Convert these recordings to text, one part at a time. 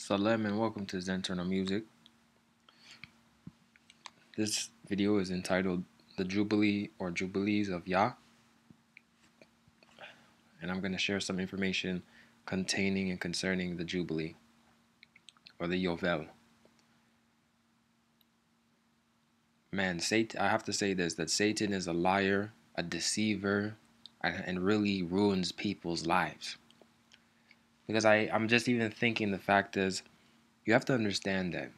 Salam and welcome to Zenternal Music. This video is entitled The Jubilee or Jubilees of Yah, and I'm going to share some information containing and concerning the Jubilee or the Yovel. Man, Satan, I have to say this, that Satan is a liar, a deceiver, and really ruins people's lives. Because I'm just even thinking the fact is, you have to understand that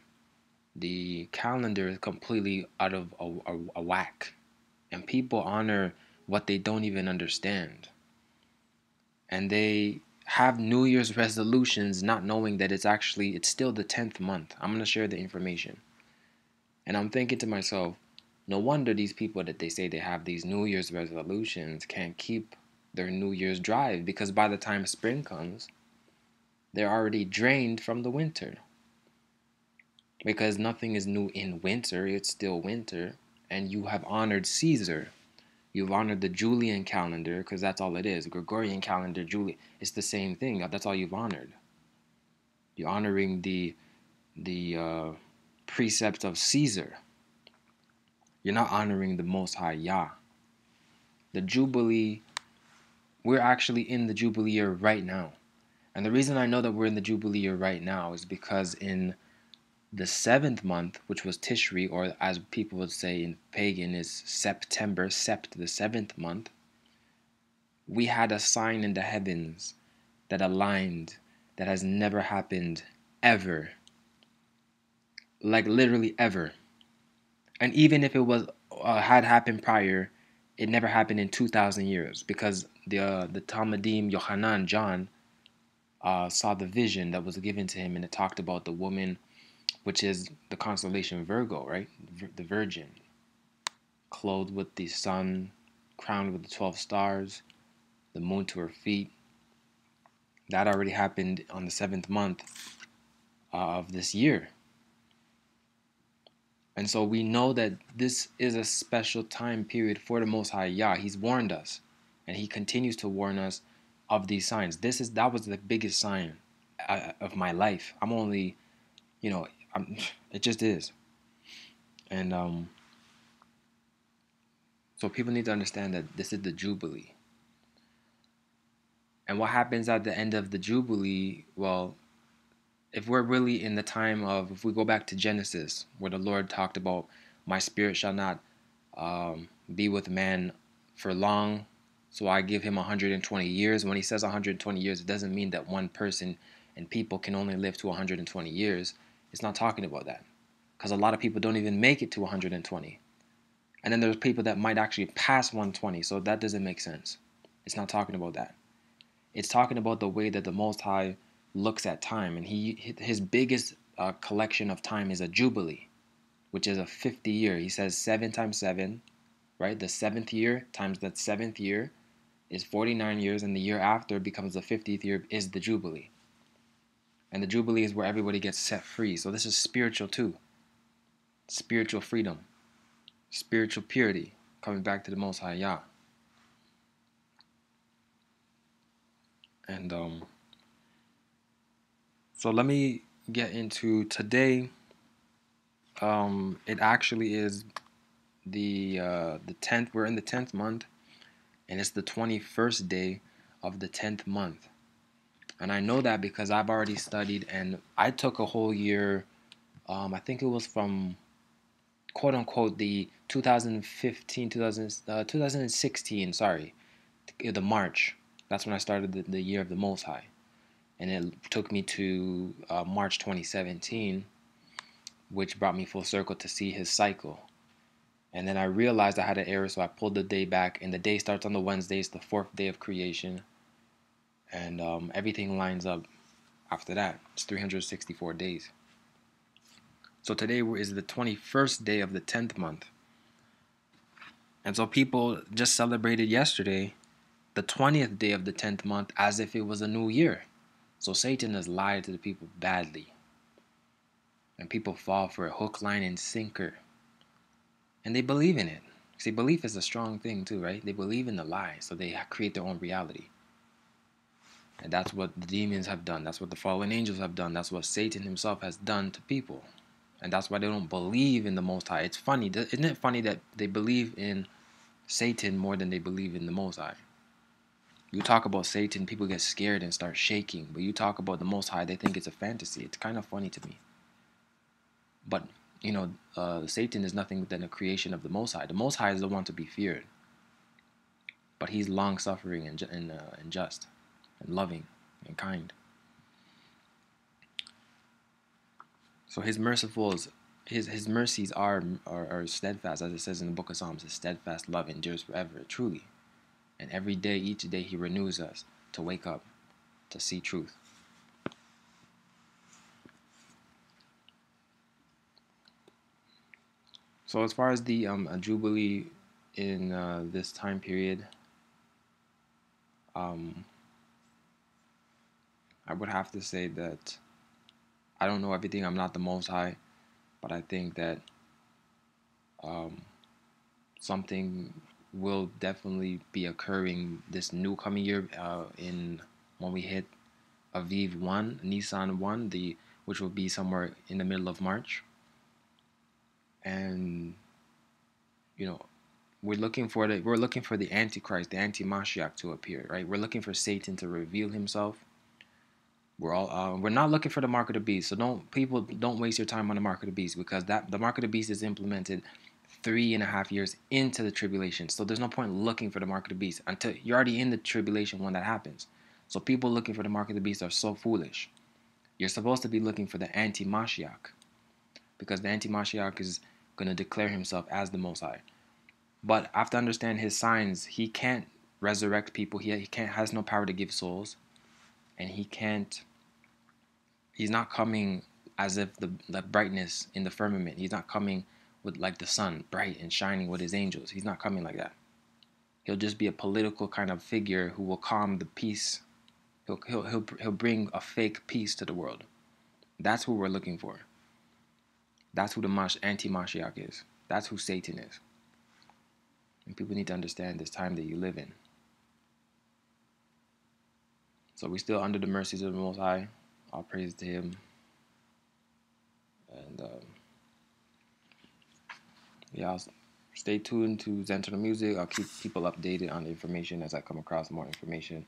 the calendar is completely out of a whack. And people honor what they don't even understand. And they have New Year's resolutions not knowing that it's still the 10th month. I'm going to share the information. And I'm thinking to myself, no wonder these people that they say they have these New Year's resolutions can't keep their New Year's drive, because by the time spring comes, they're already drained from the winter. Because nothing is new in winter, it's still winter, and you have honored Caesar. You've honored the Julian calendar, because that's all it is. Gregorian calendar, Julian, it's the same thing. That's all you've honored. You're honoring the precepts of Caesar. You're not honoring the Most High Yah. The Jubilee, we're actually in the Jubilee year right now. And the reason I know that we're in the Jubilee year right now is because in the 7th month, which was Tishri, or as people would say in pagan is September, Sept, the 7th month, we had a sign in the heavens that aligned that has never happened ever. Like literally ever. And even if it was had happened prior, it never happened in 2,000 years, because the Talmudim Yohanan John saw the vision that was given to him, and it talked about the woman, which is the constellation Virgo, right? The Virgin, clothed with the sun, crowned with the 12 stars, the moon to her feet. That already happened on the 7th month of this year. And so we know that this is a special time period for the Most High Yah. He's warned us, and He continues to warn us of these signs. That was the biggest sign of my life. I'm only, it just is. And so people need to understand that this is the Jubilee. And what happens at the end of the Jubilee? Well, if we're really in the time of, if we go back to Genesis, where the Lord talked about, my spirit shall not be with man for long, so I give him 120 years. When he says 120 years, it doesn't mean that one person and people can only live to 120 years. It's not talking about that, because a lot of people don't even make it to 120. And then there's people that might actually pass 120, so that doesn't make sense. It's not talking about that. It's talking about the way that the Most High looks at time, and his biggest collection of time is a jubilee, which is a 50 year. He says 7 times 7, right? The 7th year times that 7th year is 49 years, and the year after becomes the 50th year, is the jubilee. And the jubilee is where everybody gets set free. So this is spiritual too. Spiritual freedom, spiritual purity, coming back to the Most High Yah. And so let me get into today. It actually is the 10th. We're in the 10th month, and it's the 21st day of the 10th month. And I know that because I've already studied, and I took a whole year. I think it was from quote unquote the 2015, 2016. Sorry, the March. That's when I started the year of the Most High, and it took me to March 2017, which brought me full circle to see his cycle. And then I realized I had an error, so I pulled the day back, and the day starts on the Wednesday. It's the 4th day of creation, and everything lines up after that. It's 364 days. So today is the 21st day of the 10th month. And so people just celebrated yesterday the 20th day of the 10th month as if it was a new year. So Satan has lied to the people badly. And people fall for a hook, line, and sinker. And they believe in it. See, belief is a strong thing too, right? They believe in the lie, so they create their own reality. And that's what the demons have done. That's what the fallen angels have done. That's what Satan himself has done to people. And that's why they don't believe in the Most High. It's funny. Isn't it funny that they believe in Satan more than they believe in the Most High? You talk about Satan, people get scared and start shaking. But you talk about the Most High, they think it's a fantasy. It's kind of funny to me. But, Satan is nothing than a creation of the Most High. The Most High is the one to be feared. But he's long-suffering and just and loving and kind. So his mercies are steadfast, as it says in the book of Psalms. His steadfast love endures forever, truly. And every day, each day, he renews us to wake up, to see truth. So as far as the Jubilee in this time period, I would have to say that I don't know everything. I'm not the Most High, but I think that something will definitely be occurring this new coming year in when we hit Aviv 1, Nissan 1, which will be somewhere in the middle of March. And you know, we're looking for the Antichrist, the Anti-Mashiach to appear, right? We're looking for Satan to reveal himself. We're not looking for the mark of the beast. So don't waste your time on the mark of the beast, because the mark of the beast is implemented 3.5 years into the tribulation. So there's no point looking for the mark of the beast until you're already in the tribulation when that happens. So people looking for the mark of the beast are so foolish. You're supposed to be looking for the Anti-Mashiach, because the Anti-Mashiach is going to declare himself as the Most High. But I have to understand his signs. He can't resurrect people. He has no power to give souls, and he's not coming as if the brightness in the firmament. He's not coming with like the sun, bright and shining with his angels. He's not coming like that. He'll just be a political kind of figure who will calm the peace. He'll bring a fake peace to the world. That's who we're looking for. That's who the Anti-Mashiach is. That's who Satan is. And people need to understand this time that you live in. So we're still under the mercies of the Most High. All praise to him. And yeah, stay tuned to Zenternal Music. I'll keep people updated on the information as I come across more information.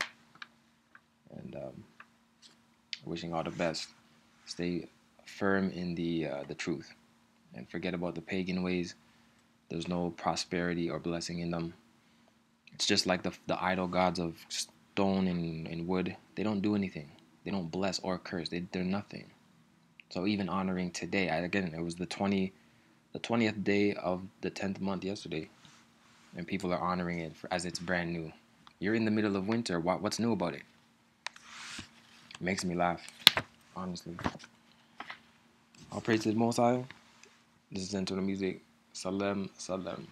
And wishing all the best. Stay firm in the truth, and forget about the pagan ways. There's no prosperity or blessing in them. It's just like the idol gods of stone and wood. They don't do anything. They don't bless or curse. They're nothing. So even honoring today, it was the 20th day of the 10th month yesterday, and people are honoring it as it's brand new. You're in the middle of winter. What's new about it? It makes me laugh, honestly. All praise to the Most High. This is Zenternal Music. Salem, salem.